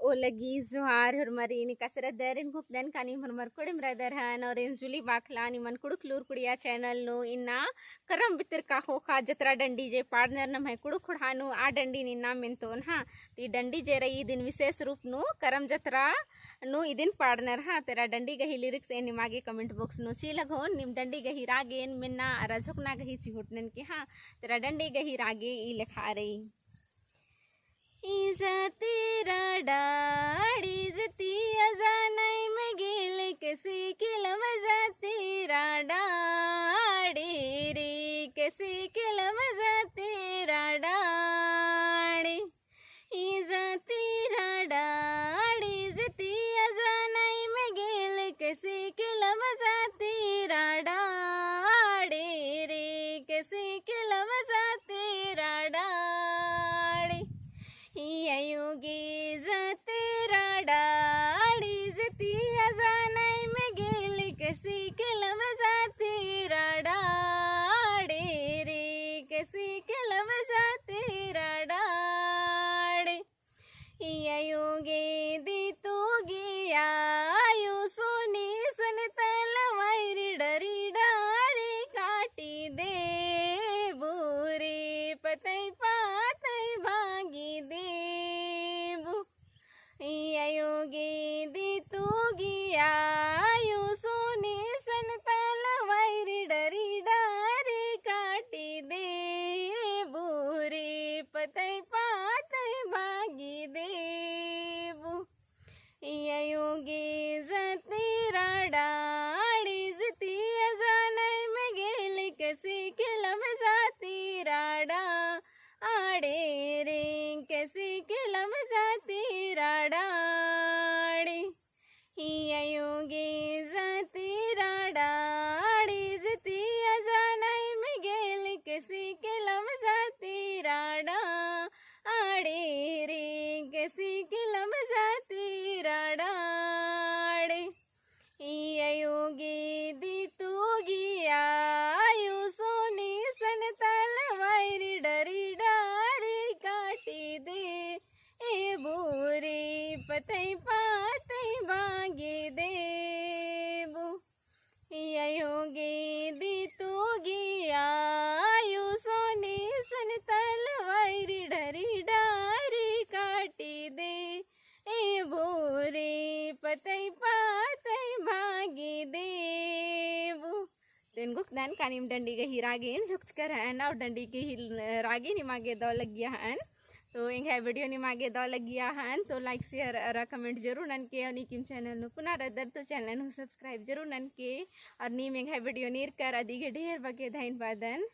ओ लगी जोहार हरमरी नि कसरत दरिन गुप्तन कानी हरमर कुड़म रदरहन और इन जुली बाखला नि मन कुड़ुक लूर कुड़िया चैनल नु इन्ना करम बितर का होखा जत्रा डंडी जे पार्टनर नम है कुड़ुक खुड़ानु आ डंडी नि नाम मिनतोन हा ती डंडी जे रही दिन विशेष रूप नु करम जत्रा नु इदिन पार्टनर हा तेरा डंडी गही लिरिक्स ए निमागे कमेंट बॉक्स नु ची लगोन निम डंडी गही रागेन मिन्ना रझुकना गही चिहुटनन की हा तेरा डंडी गही रागे ई लिखा रही इजती डाड़ी जती अजानाई में गेल किसी किलम जाती डाड़ी रे किसी किलम जाती डाड़ी इजती डाड़ी जती अजानाई में गेल किसी किलम जाती डाड़ी रे किसी किलम जाती डाड़ी योगी तेरा डाड़ी जती अजानाई में गेल किसी किलम जाती डाड़ी रे किसी किलम जाती डाड़ी योगी दी तू गिया यू सोनी सन तलवारी डरी डारी काटी दे बुरी पतई पातई भागी दे योगी दी तू गिया यू सोनी सन तलवारी डरी डारी काटी दे बुरी पतई पातई भागी देबू योगी तेरा डाड़ी जती अजानाई में गेल किसी किलम जाती राडा आड़े रे किसी किलम जाती राडाड़ी योगी तेरा डाड़ी जती अजानाई में गेल किसी किलम जाती राडा आड़े रे किसी किलम जाती राडाड़ी योगी दी तू गिया यू सोनी सन तलवारी डरी डारी काटी दे ए बुरी पतई पातई भागी देबू योगी दी तू गिया यू सोनी सन तलवारी डरी डारी काटी दे ए बुरी पतई पातई भागी देबू तेन गुक्तन कानिम डंडी गही रागेन झुककर हन और डंडी के ही रागे निमागे दौ लग गया हन तो इंग वीडियो निमागे दौ लग गया हन तो लाइक शेयर और कमेंट जरूर नन के और निकिम चैनल नु पुनः रदर तो चैनल नु सब्सक्राइब जरूर नन के और नीम इंग वीडियो नीर कर अधिक ढेर बगे धन्यवादन।